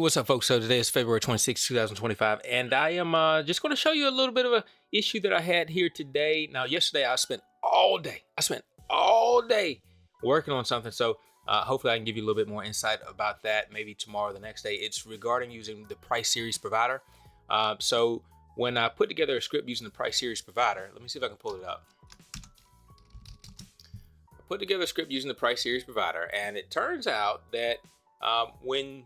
what's up, folks? So today is February 26, 2025, and I am just going to show you a little bit of an issue that I had here today. Now, yesterday I spent all day working on something, so hopefully I can give you a little bit more insight about that, maybe tomorrow or the next day. It's regarding using the price series provider. So when I put together a script using the price series provider, let me see if I can pull it up. I put together a script using the price series provider, and it turns out that when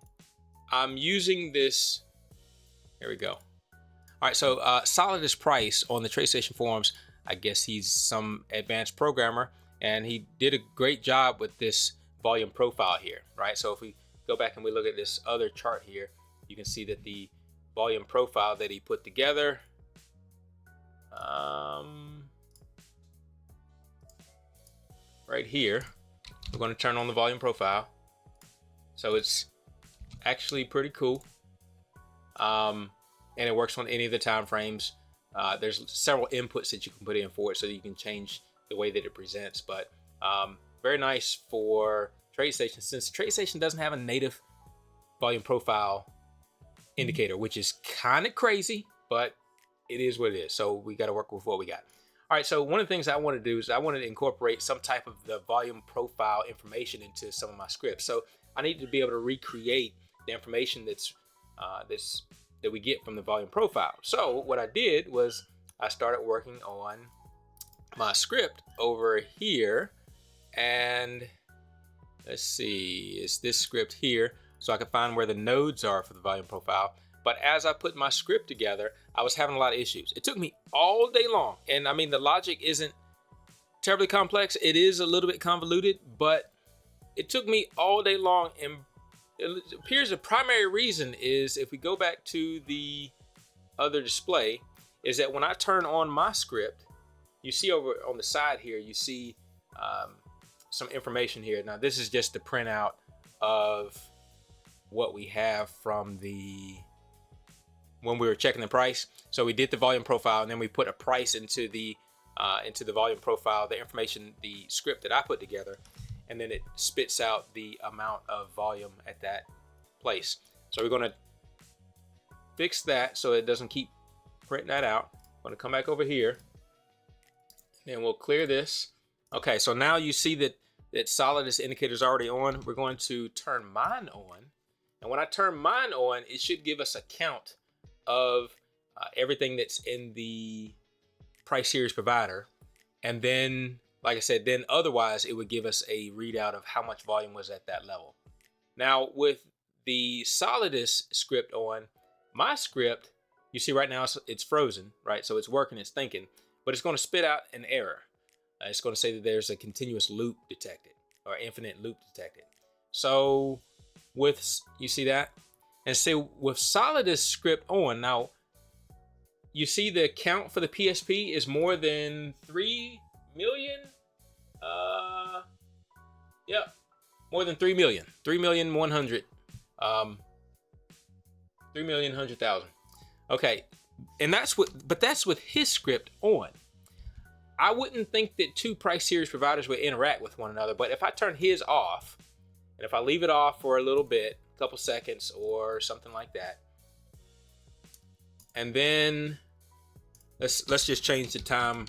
I'm using this, here we go. All right, so Solidus Price on the TradeStation forums, I guess he's some advanced programmer, and he did a great job with this volume profile here, right? So if we go back and we look at this other chart here, you can see that the volume profile that he put together, right here, we're going to turn on the volume profile. So it's actually pretty cool, and it works on any of the time frames. There's several inputs that you can put in for it, so that you can change the way that it presents. But very nice for TradeStation, since TradeStation doesn't have a native volume profile indicator, which is kind of crazy, but it is what it is. So we got to work with what we got. All right, so one of the things I want to do is I wanted to incorporate some type of the volume profile information into some of my scripts. So I need to be able to recreate the information that we get from the volume profile. So what I did was I started working on my script over here, and let's see, it's this script here, so I can find where the nodes are for the volume profile. But as I put my script together, I was having a lot of issues. It took me all day long, and I mean, the logic isn't terribly complex. It is a little bit convoluted, but it took me all day long, and it appears the primary reason is, if we go back to the other display, is that when I turn on my script, you see over on the side here, you see some information here. Now, this is just the printout of what we have from when we were checking the price. So we did the volume profile, and then we put a price into the volume profile, the information, the script that I put together, and then it spits out the amount of volume at that place. So we're going to fix that so it doesn't keep printing that out. I'm going to come back over here, and we'll clear this. Okay, so now you see that Solidus indicator is already on. We're going to turn mine on, and when I turn mine on, it should give us a count of everything that's in the price series provider, and then, like I said, then otherwise it would give us a readout of how much volume was at that level. Now, with the Solidus script on, my script, you see right now it's frozen, right? So it's working, it's thinking, but it's going to spit out an error. It's going to say that there's a continuous loop detected, or infinite loop detected. So you see that? And so with Solidus script on, now you see the count for the PSP is more than 3 million. Yeah, more than 3 million. 3,100,000. 3,100,000. Okay, and that's with his script on. I wouldn't think that two price series providers would interact with one another, but if I turn his off, and if I leave it off for a little bit, a couple seconds or something like that, and then let's just change the time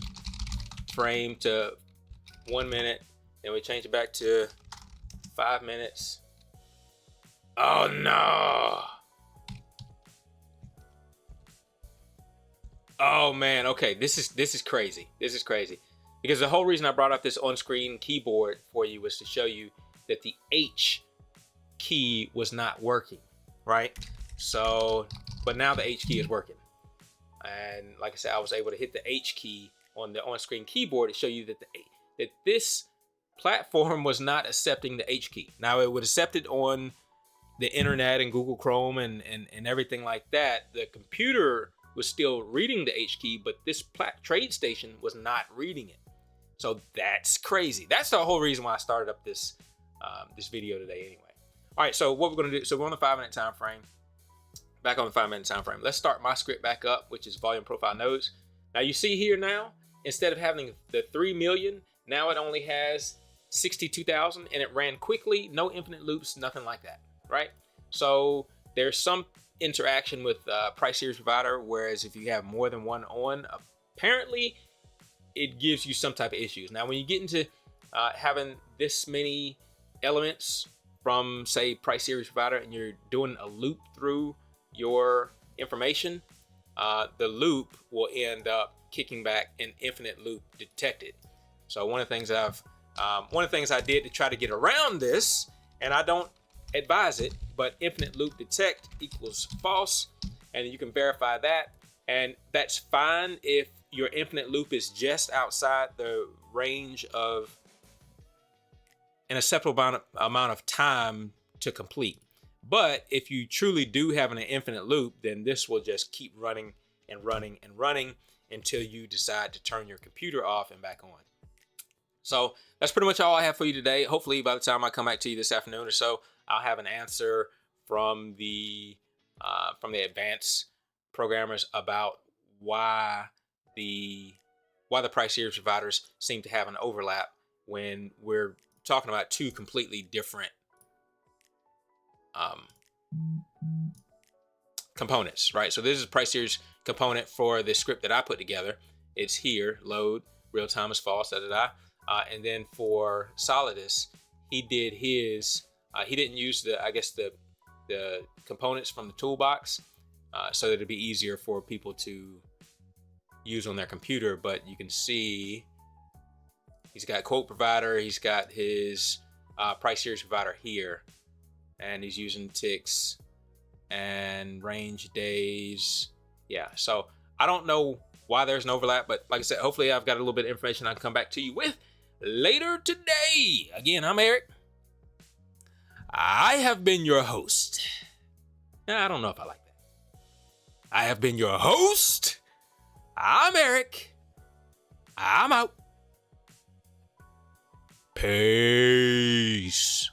frame to 1 minute, then we change it back to 5 minutes. Oh no. Oh man, okay, this is crazy. This is crazy. Because the whole reason I brought up this on-screen keyboard for you was to show you that the H key was not working, right? So, but now the H key is working. And like I said, I was able to hit the H key on the on-screen keyboard to show you that that this platform was not accepting the H key. Now, it would accept it on the internet and Google Chrome and everything like that. The computer was still reading the H key, but this TradeStation was not reading it. So that's crazy. That's the whole reason why I started up this video today anyway. All right, so what we're gonna do, so we're on the 5 minute time frame. Back on the 5 minute time frame. Let's start my script back up, which is volume profile nodes. Now you see here now, instead of having the 3 million, now it only has 62,000, and it ran quickly, no infinite loops, nothing like that, right? So there's some interaction with price series provider, whereas if you have more than one on, apparently it gives you some type of issues. Now, when you get into having this many elements from, say, price series provider, and you're doing a loop through your information, the loop will end up kicking back an infinite loop detected. So one of the things I did to try to get around this, and I don't advise it, but infinite loop detect equals false, and you can verify that, and that's fine if your infinite loop is just outside the range of an acceptable amount of time to complete. But if you truly do have an infinite loop, then this will just keep running and running and running until you decide to turn your computer off and back on. So that's pretty much all I have for you today. Hopefully by the time I come back to you this afternoon or so, I'll have an answer from the advanced programmers about why the price series providers seem to have an overlap when we're talking about two completely different components, right? So this is a price series component for the script that I put together. It's here, load, real time is false, and then for Solidus, he did his, he didn't use the components from the toolbox, so that it'd be easier for people to use on their computer. But you can see he's got quote provider, he's got his price series provider here, and he's using ticks and range days. Yeah, so I don't know why there's an overlap, but like I said, hopefully I've got a little bit of information I can come back to you with later today. Again, I'm Eric. I have been your host. I don't know if I like that. I have been your host. I'm Eric. I'm out. Peace.